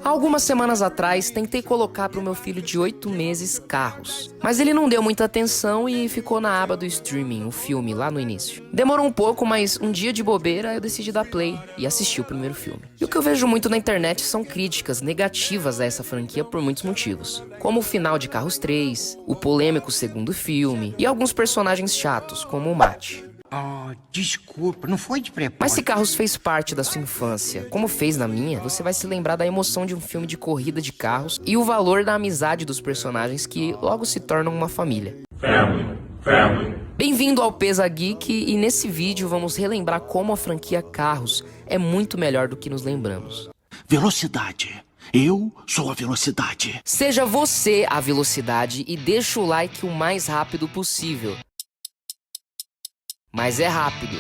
Há algumas semanas atrás, tentei colocar para o meu filho de 8 meses Carros. Mas ele não deu muita atenção e ficou na aba do streaming, o filme, lá no início. Demorou um pouco, mas um dia de bobeira eu decidi dar play e assistir o primeiro filme. E o que eu vejo muito na internet são críticas negativas a essa franquia por muitos motivos. Como o final de Carros 3, o polêmico segundo filme e alguns personagens chatos, como o Matt. Oh, desculpa, não foi de propósito. Mas se Carros fez parte da sua infância, como fez na minha, você vai se lembrar da emoção de um filme de corrida de carros e o valor da amizade dos personagens que logo se tornam uma família. Family. Bem-vindo ao Pesa Geek e nesse vídeo vamos relembrar como a franquia Carros é muito melhor do que nos lembramos. Velocidade. Eu sou a velocidade. Seja você a velocidade e deixa o like o mais rápido possível. Mas é rápido.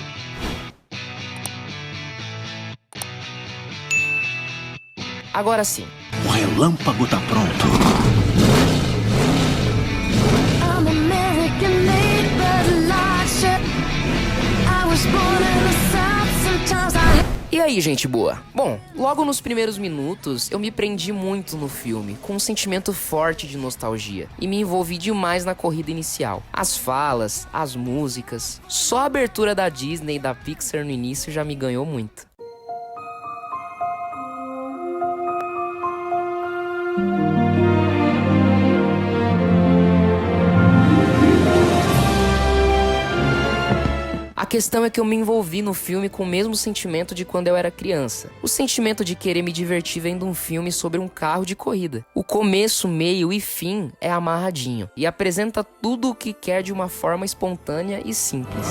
Agora sim. O relâmpago tá pronto. E aí, gente boa? Bom, logo nos primeiros minutos, eu me prendi muito no filme, com um sentimento forte de nostalgia, e me envolvi demais na corrida inicial. As falas, as músicas, só a abertura da Disney e da Pixar no início já me ganhou muito. A questão é que eu me envolvi no filme com o mesmo sentimento de quando eu era criança. O sentimento de querer me divertir vendo um filme sobre um carro de corrida. O começo, meio e fim é amarradinho e apresenta tudo o que quer de uma forma espontânea e simples.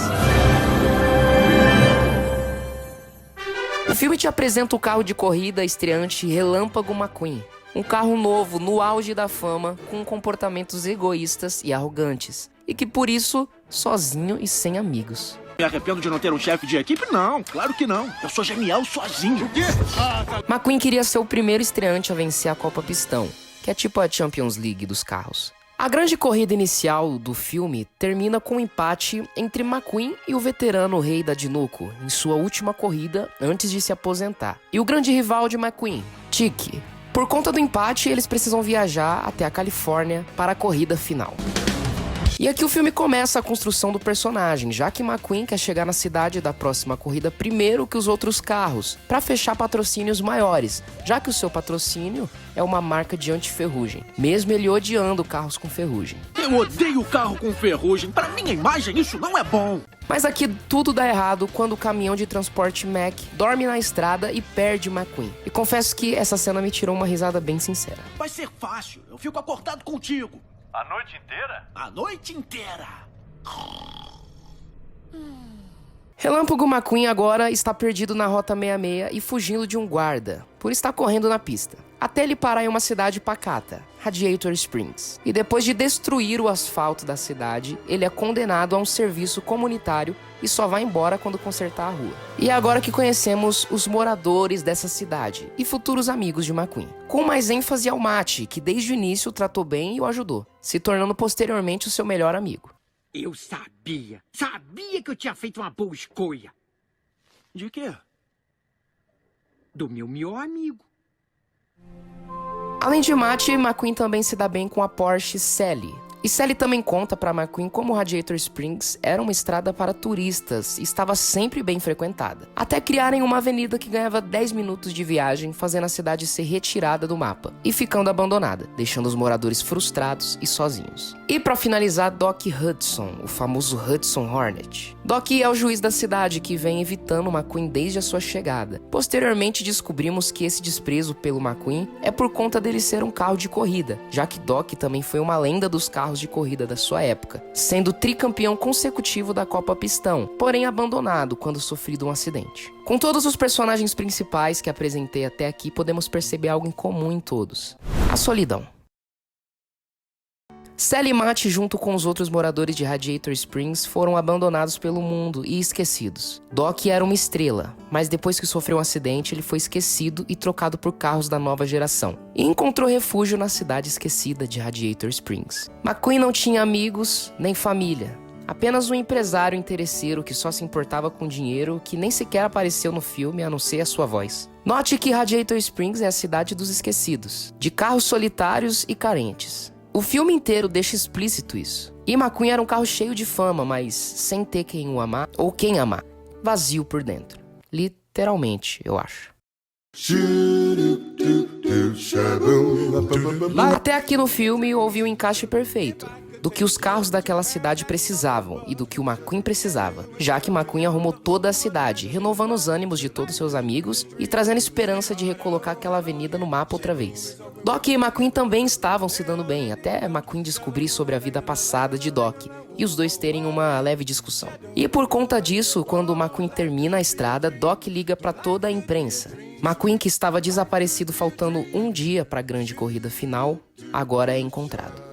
O filme te apresenta o carro de corrida estreante Relâmpago McQueen. Um carro novo, no auge da fama, com comportamentos egoístas e arrogantes. E que por isso, sozinho e sem amigos. Me arrependo de não ter um chefe de equipe? Não, claro que não. Eu sou genial sozinho. O quê? McQueen queria ser o primeiro estreante a vencer a Copa Pistão, que é tipo a Champions League dos carros. A grande corrida inicial do filme termina com um empate entre McQueen e o veterano Rei da Dinoco, em sua última corrida antes de se aposentar. E o grande rival de McQueen, Tiki. Por conta do empate, eles precisam viajar até a Califórnia para a corrida final. E aqui o filme começa a construção do personagem, já que McQueen quer chegar na cidade da próxima corrida primeiro que os outros carros, para fechar patrocínios maiores, já que o seu patrocínio é uma marca de anti-ferrugem, mesmo ele odiando carros com ferrugem. Eu odeio carro com ferrugem. Para minha imagem, isso não é bom. Mas aqui tudo dá errado quando o caminhão de transporte Mac dorme na estrada e perde McQueen. E confesso que essa cena me tirou uma risada bem sincera. Vai ser fácil. Eu fico acordado contigo. A noite inteira? A noite inteira. Relâmpago McQueen agora está perdido na Rota 66 e fugindo de um guarda, por estar correndo na pista. Até ele parar em uma cidade pacata, Radiator Springs. E depois de destruir o asfalto da cidade, ele é condenado a um serviço comunitário e só vai embora quando consertar a rua. E é agora que conhecemos os moradores dessa cidade e futuros amigos de McQueen. Com mais ênfase ao Matt, que desde o início o tratou bem e o ajudou, se tornando posteriormente o seu melhor amigo. Eu sabia que eu tinha feito uma boa escolha. De quê? Do meu melhor amigo. Além de Matt, McQueen também se dá bem com a Porsche Sally. E Sally também conta para McQueen como Radiator Springs era uma estrada para turistas e estava sempre bem frequentada. Até criarem uma avenida que ganhava 10 minutos de viagem, fazendo a cidade ser retirada do mapa e ficando abandonada, deixando os moradores frustrados e sozinhos. E para finalizar, Doc Hudson, o famoso Hudson Hornet. Doc é o juiz da cidade que vem evitando McQueen desde a sua chegada. Posteriormente descobrimos que esse desprezo pelo McQueen é por conta dele ser um carro de corrida, já que Doc também foi uma lenda dos carros de corrida da sua época, sendo tricampeão consecutivo da Copa Pistão, porém abandonado quando sofrido um acidente. Com todos os personagens principais que apresentei até aqui, podemos perceber algo em comum em todos: a solidão. Sally e Matt, junto com os outros moradores de Radiator Springs, foram abandonados pelo mundo e esquecidos. Doc era uma estrela, mas depois que sofreu um acidente, ele foi esquecido e trocado por carros da nova geração, e encontrou refúgio na cidade esquecida de Radiator Springs. McQueen não tinha amigos nem família, Apenas um empresário interesseiro que só se importava com dinheiro, que nem sequer apareceu no filme a não ser a sua voz. Note que Radiator Springs é a cidade dos esquecidos, de carros solitários e carentes. O filme inteiro deixa explícito isso. E McQueen era um carro cheio de fama, mas sem ter quem o amar ou quem amar. Vazio por dentro. Literalmente, eu acho. Até aqui no filme houve um encaixe perfeito do que os carros daquela cidade precisavam e do que o McQueen precisava, já que McQueen arrumou toda a cidade, renovando os ânimos de todos seus amigos e trazendo esperança de recolocar aquela avenida no mapa outra vez. Doc e McQueen também estavam se dando bem, até McQueen descobrir sobre a vida passada de Doc e os dois terem uma leve discussão. E por conta disso, quando McQueen termina a estrada, Doc liga para toda a imprensa. McQueen, que estava desaparecido faltando um dia para a grande corrida final, agora é encontrado.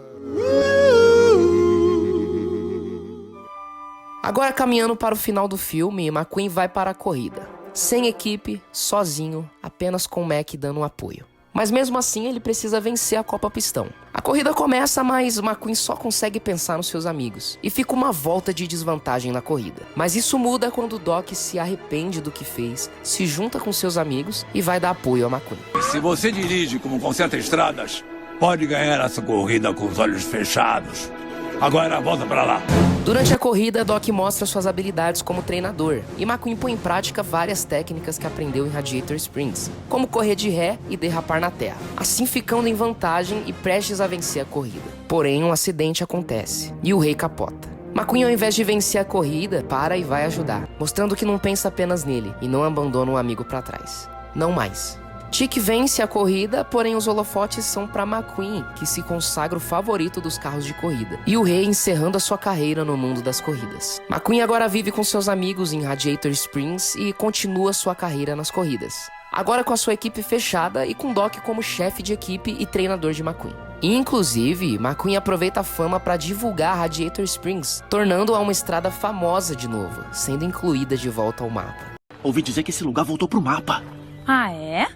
Agora, caminhando para o final do filme, McQueen vai para a corrida. Sem equipe, sozinho, apenas com Mac dando um apoio. Mas mesmo assim, ele precisa vencer a Copa Pistão. A corrida começa, mas McQueen só consegue pensar nos seus amigos. E fica uma volta de desvantagem na corrida. Mas isso muda quando Doc se arrepende do que fez, se junta com seus amigos e vai dar apoio a McQueen. Se você dirige como conserta estradas, pode ganhar essa corrida com os olhos fechados. Agora volta pra lá. Durante a corrida, Doc mostra suas habilidades como treinador, e McQueen põe em prática várias técnicas que aprendeu em Radiator Springs, como correr de ré e derrapar na terra, assim ficando em vantagem e prestes a vencer a corrida. Porém, um acidente acontece, e o rei capota. McQueen, ao invés de vencer a corrida, para e vai ajudar, mostrando que não pensa apenas nele, e não abandona um amigo pra trás. Não mais. Chick vence a corrida, porém os holofotes são para McQueen, que se consagra o favorito dos carros de corrida, e o rei encerrando a sua carreira no mundo das corridas. McQueen agora vive com seus amigos em Radiator Springs e continua sua carreira nas corridas. Agora com a sua equipe fechada e com Doc como chefe de equipe e treinador de McQueen. Inclusive, McQueen aproveita a fama para divulgar Radiator Springs, tornando-a uma estrada famosa de novo, sendo incluída de volta ao mapa. Ouvi dizer que esse lugar voltou pro mapa. Ah, é?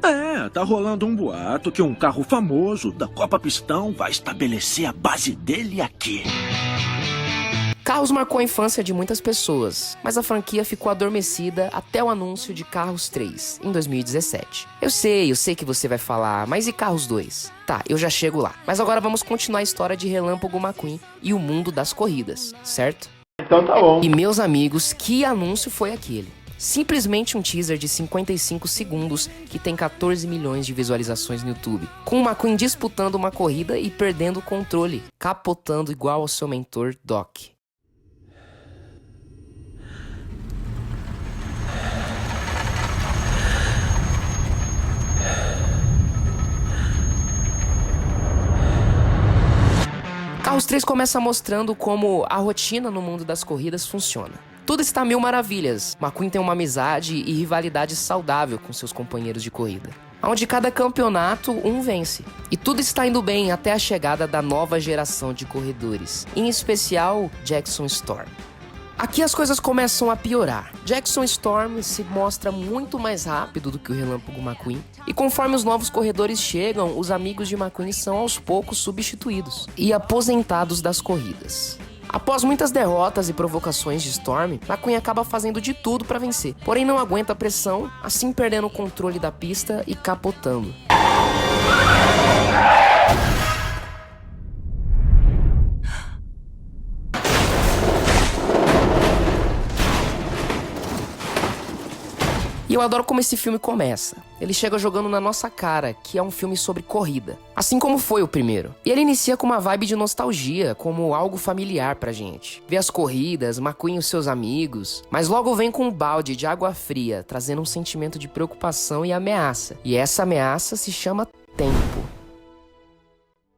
É, tá rolando um boato que um carro famoso da Copa Pistão vai estabelecer a base dele aqui. Carros marcou a infância de muitas pessoas, mas a franquia ficou adormecida até o anúncio de Carros 3, em 2017. Eu sei que você vai falar, mas e Carros 2? Tá, eu já chego lá. Mas agora vamos continuar a história de Relâmpago McQueen e o mundo das corridas, certo? Então tá bom. E meus amigos, que anúncio foi aquele? Simplesmente um teaser de 55 segundos que tem 14 milhões de visualizações no YouTube. Com o McQueen disputando uma corrida e perdendo o controle, capotando igual ao seu mentor Doc. Carros 3 começa mostrando como a rotina no mundo das corridas funciona. Tudo está mil maravilhas. McQueen tem uma amizade e rivalidade saudável com seus companheiros de corrida, onde cada campeonato um vence. E tudo está indo bem até a chegada da nova geração de corredores, em especial Jackson Storm. Aqui as coisas começam a piorar. Jackson Storm se mostra muito mais rápido do que o Relâmpago McQueen, e conforme os novos corredores chegam, os amigos de McQueen são aos poucos substituídos e aposentados das corridas. Após muitas derrotas e provocações de Storm, McQueen acaba fazendo de tudo para vencer, porém não aguenta a pressão, assim perdendo o controle da pista e capotando. E eu adoro como esse filme começa. Ele chega jogando na nossa cara que é um filme sobre corrida, assim como foi o primeiro. E ele inicia com uma vibe de nostalgia, como algo familiar pra gente. Vê as corridas, McQueen e os seus amigos, mas logo vem com um balde de água fria, trazendo um sentimento de preocupação e ameaça. E essa ameaça se chama tempo.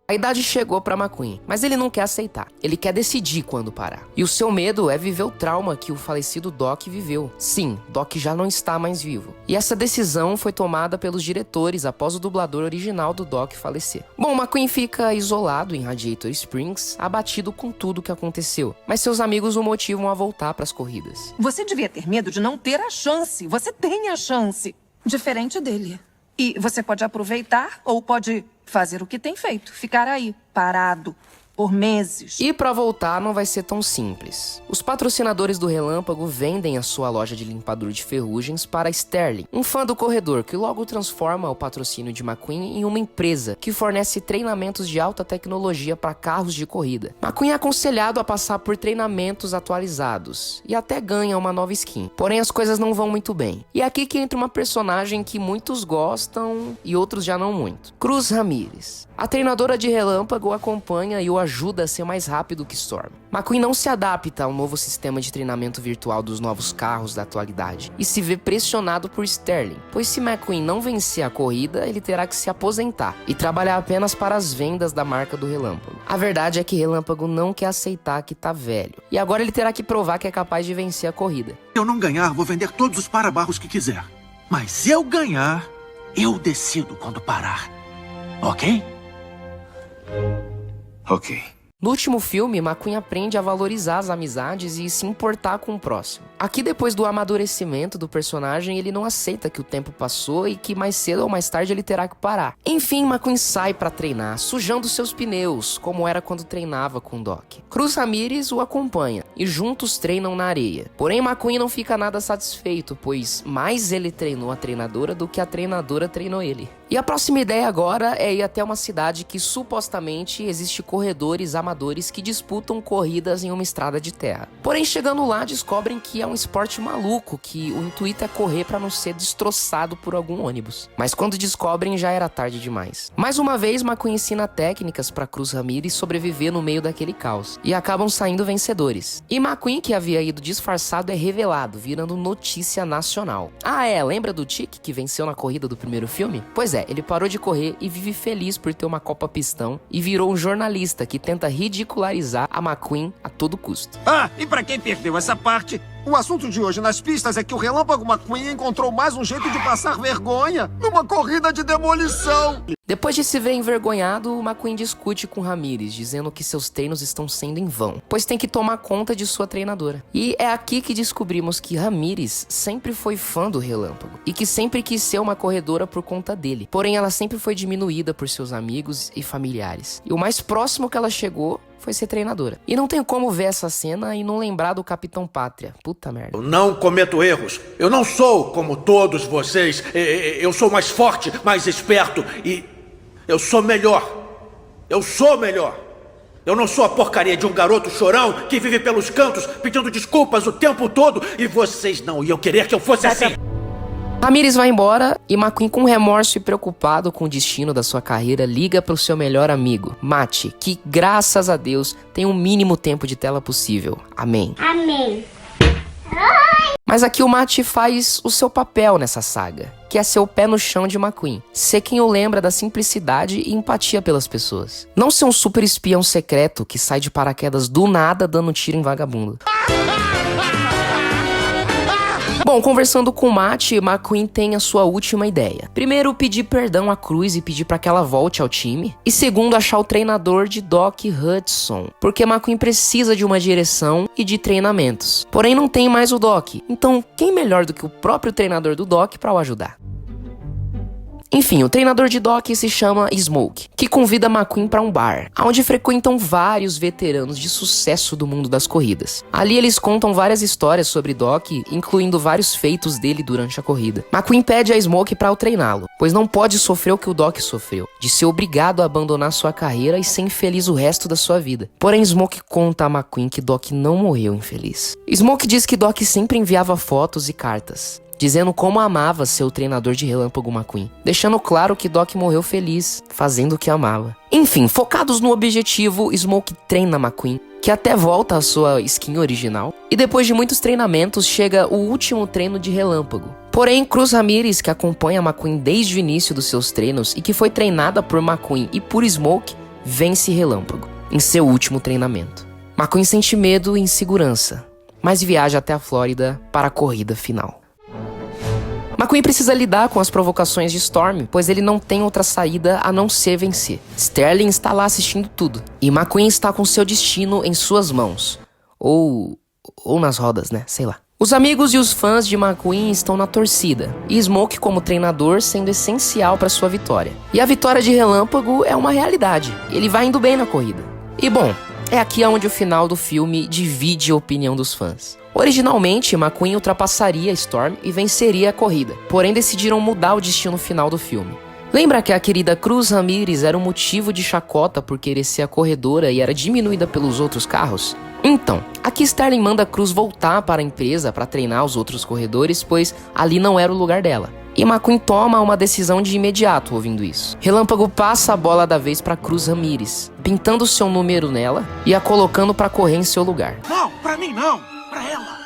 A idade chegou para McQueen, mas ele não quer aceitar. Ele quer decidir quando parar. E o seu medo é viver o trauma que o falecido Doc viveu. Sim, Doc já não está mais vivo. E essa decisão foi tomada pelos diretores após o dublador original do Doc falecer. Bom, McQueen fica isolado em Radiator Springs, abatido com tudo o que aconteceu. Mas seus amigos o motivam a voltar para as corridas. Você devia ter medo de não ter a chance. Você tem a chance. Diferente dele. E você pode aproveitar ou pode fazer o que tem feito. Ficar aí, parado. por meses. E pra voltar não vai ser tão simples. Os patrocinadores do Relâmpago vendem a sua loja de limpador de ferrugens para Sterling, um fã do corredor que logo transforma o patrocínio de McQueen em uma empresa que fornece treinamentos de alta tecnologia para carros de corrida. McQueen é aconselhado a passar por treinamentos atualizados e até ganha uma nova skin. Porém as coisas não vão muito bem. E é aqui que entra uma personagem que muitos gostam e outros já não muito. Cruz Ramirez. A treinadora de Relâmpago acompanha e o ajuda a ser mais rápido que Storm. McQueen não se adapta ao novo sistema de treinamento virtual dos novos carros da atualidade e se vê pressionado por Sterling, pois se McQueen não vencer a corrida, ele terá que se aposentar e trabalhar apenas para as vendas da marca do Relâmpago. A verdade é que Relâmpago não quer aceitar que tá velho, e agora ele terá que provar que é capaz de vencer a corrida. Se eu não ganhar, vou vender todos os para-barros que quiser. Mas se eu ganhar, eu decido quando parar. Ok? Ok. No último filme, McQueen aprende a valorizar as amizades e se importar com o próximo. Aqui, depois do amadurecimento do personagem, ele não aceita que o tempo passou e que mais cedo ou mais tarde ele terá que parar. Enfim, McQueen sai para treinar, sujando seus pneus, como era quando treinava com Doc. Cruz Ramirez o acompanha e juntos treinam na areia. Porém, McQueen não fica nada satisfeito, pois mais ele treinou a treinadora do que a treinadora treinou ele. E a próxima ideia agora é ir até uma cidade que supostamente existe corredores amadores que disputam corridas em uma estrada de terra. Porém, chegando lá, descobrem que é um esporte maluco, que o intuito é correr para não ser destroçado por algum ônibus. Mas quando descobrem, já era tarde demais. Mais uma vez, McQueen ensina técnicas para Cruz Ramirez sobreviver no meio daquele caos, e acabam saindo vencedores. E McQueen, que havia ido disfarçado, é revelado, virando notícia nacional. Ah lembra do Chick que venceu na corrida do primeiro filme? Pois é, ele parou de correr e vive feliz por ter uma Copa Pistão e virou um jornalista que tenta ridicularizar a McQueen a todo custo. Ah, e pra quem perdeu essa parte, o assunto de hoje nas pistas é que o Relâmpago McQueen encontrou mais um jeito de passar vergonha numa corrida de demolição. Depois de se ver envergonhado, McQueen discute com Ramirez, dizendo que seus treinos estão sendo em vão, pois tem que tomar conta de sua treinadora. E é aqui que descobrimos que Ramirez sempre foi fã do Relâmpago, e que sempre quis ser uma corredora por conta dele. Porém, ela sempre foi diminuída por seus amigos e familiares. E o mais próximo que ela chegou foi ser treinadora. E não tem como ver essa cena e não lembrar do Capitão Pátria. Puta merda. Eu não cometo erros. Eu não sou como todos vocês. Eu sou mais forte, mais esperto e eu sou melhor. Eu sou melhor. Eu não sou a porcaria de um garoto chorão que vive pelos cantos pedindo desculpas o tempo todo e vocês não iam querer que eu fosse assim. Ramirez vai embora e McQueen, com remorso e preocupado com o destino da sua carreira, liga para o seu melhor amigo, Matt, que, graças a Deus, tem o mínimo tempo de tela possível. Amém. Amém. Mas aqui o Matt faz o seu papel nessa saga, que é ser o pé no chão de McQueen, ser quem o lembra da simplicidade e empatia pelas pessoas. Não ser um super espião secreto que sai de paraquedas do nada dando tiro em vagabundo. Bom, conversando com o Matt, McQueen tem a sua última ideia. Primeiro, pedir perdão à Cruz e pedir para que ela volte ao time. E segundo, achar o treinador de Doc Hudson, porque McQueen precisa de uma direção e de treinamentos. Porém, não tem mais o Doc. Então, quem melhor do que o próprio treinador do Doc para o ajudar? Enfim, o treinador de Doc se chama Smoke, que convida McQueen para um bar, onde frequentam vários veteranos de sucesso do mundo das corridas. Ali eles contam várias histórias sobre Doc, incluindo vários feitos dele durante a corrida. McQueen pede a Smoke para o treiná-lo, pois não pode sofrer o que o Doc sofreu, de ser obrigado a abandonar sua carreira e ser infeliz o resto da sua vida. Porém, Smoke conta a McQueen que Doc não morreu infeliz. Smoke diz que Doc sempre enviava fotos e cartas, dizendo como amava ser o treinador de Relâmpago McQueen, deixando claro que Doc morreu feliz, fazendo o que amava. Enfim, focados no objetivo, Smoke treina McQueen, que até volta à sua skin original, e depois de muitos treinamentos chega o último treino de Relâmpago. Porém, Cruz Ramirez, que acompanha McQueen desde o início dos seus treinos e que foi treinada por McQueen e por Smoke, vence Relâmpago em seu último treinamento. McQueen sente medo e insegurança, mas viaja até a Flórida para a corrida final. McQueen precisa lidar com as provocações de Storm, pois ele não tem outra saída a não ser vencer. Sterling está lá assistindo tudo, e McQueen está com seu destino em suas mãos. Ou nas rodas, né? Sei lá. Os amigos e os fãs de McQueen estão na torcida, e Smoke como treinador sendo essencial para sua vitória. E a vitória de Relâmpago é uma realidade, ele vai indo bem na corrida. E bom, é aqui onde o final do filme divide a opinião dos fãs. Originalmente, McQueen ultrapassaria Storm e venceria a corrida, porém decidiram mudar o destino final do filme. Lembra que a querida Cruz Ramirez era um motivo de chacota por querer ser a corredora e era diminuída pelos outros carros? Então, aqui Sterling manda Cruz voltar para a empresa para treinar os outros corredores, pois ali não era o lugar dela. E McQueen toma uma decisão de imediato ouvindo isso. Relâmpago passa a bola da vez para Cruz Ramirez, pintando seu número nela e a colocando para correr em seu lugar. Não, pra mim não, pra ela.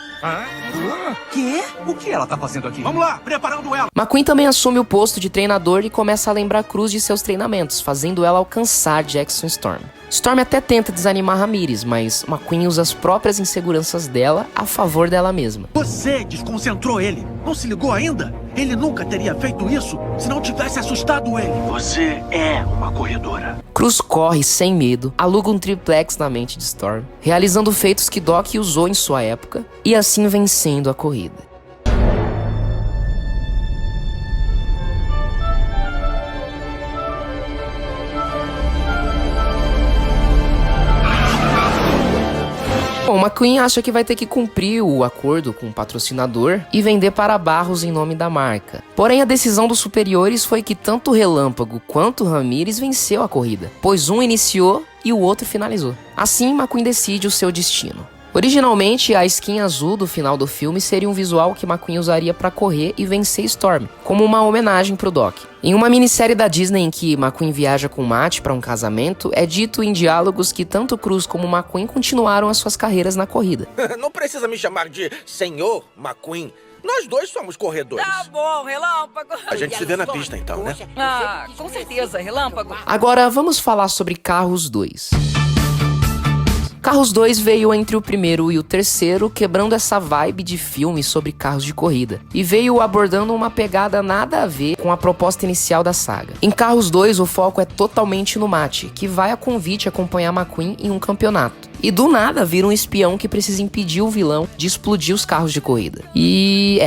Quê? O que ela tá fazendo aqui? Vamos lá, preparando ela. McQueen também assume o posto de treinador e começa a lembrar Cruz de seus treinamentos, fazendo ela alcançar Jackson Storm. Storm até tenta desanimar Ramirez, mas McQueen usa as próprias inseguranças dela a favor dela mesma. Você desconcentrou ele. Não se ligou ainda? Ele nunca teria feito isso se não tivesse assustado ele. Você é uma corredora. Cruz corre sem medo, aluga um triplex na mente de Storm, realizando feitos que Doc usou em sua época e assim vencendo a corrida. Bom, McQueen acha que vai ter que cumprir o acordo com o patrocinador e vender para Barros em nome da marca. Porém, a decisão dos superiores foi que tanto Relâmpago quanto Ramirez venceu a corrida, pois um iniciou e o outro finalizou. Assim, McQueen decide o seu destino. Originalmente, a skin azul do final do filme seria um visual que McQueen usaria para correr e vencer Storm, como uma homenagem pro Doc. Em uma minissérie da Disney em que McQueen viaja com Matt para um casamento, é dito em diálogos que tanto Cruz como McQueen continuaram as suas carreiras na corrida. Não precisa me chamar de Senhor McQueen. Nós dois somos corredores. Tá bom, Relâmpago. A gente se vê na pista então, né? Ah, com certeza, Relâmpago. Agora vamos falar sobre Carros 2. Carros 2 veio entre o primeiro e o terceiro, quebrando essa vibe de filme sobre carros de corrida, e veio abordando uma pegada nada a ver com a proposta inicial da saga. Em Carros 2, o foco é totalmente no Matt, que vai a convite acompanhar McQueen em um campeonato. E do nada vira um espião que precisa impedir o vilão de explodir os carros de corrida. E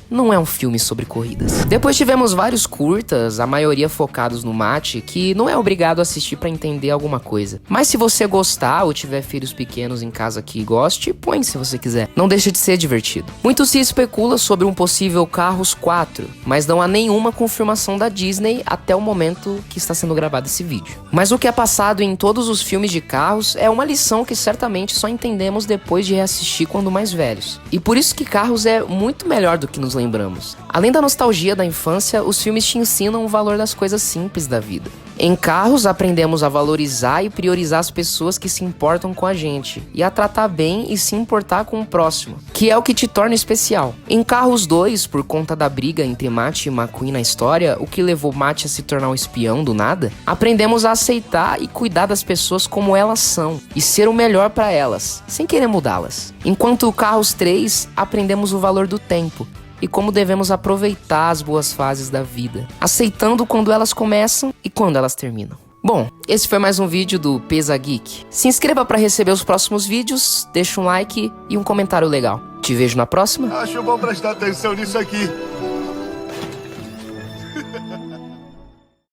não é um filme sobre corridas. Depois tivemos vários curtas, a maioria focados no Matt, que não é obrigado a assistir pra entender alguma coisa. Mas se você gostar ou tiver filhos pequenos em casa que goste, põe se você quiser. Não deixa de ser divertido. Muito se especula sobre um possível Carros 4, mas não há nenhuma confirmação da Disney até o momento que está sendo gravado esse vídeo. Mas o que é passado em todos os filmes de carros é uma lição que certamente só entendemos depois de reassistir quando mais velhos. E por isso que Carros é muito melhor do que nos lembramos. Além da nostalgia da infância, os filmes te ensinam o valor das coisas simples da vida. Em Carros, aprendemos a valorizar e priorizar as pessoas que se importam com a gente, e a tratar bem e se importar com o próximo, que é o que te torna especial. Em Carros 2, por conta da briga entre Matt e McQueen na história, o que levou Matt a se tornar um espião do nada, aprendemos a aceitar e cuidar das pessoas como elas são, e ser o melhor para elas, sem querer mudá-las. Enquanto Carros 3, aprendemos o valor do tempo, e como devemos aproveitar as boas fases da vida, aceitando quando elas começam e quando elas terminam. Bom, esse foi mais um vídeo do Pesa Geek. Se inscreva para receber os próximos vídeos, deixa um like e um comentário legal. Te vejo na próxima. Acho bom prestar atenção nisso aqui.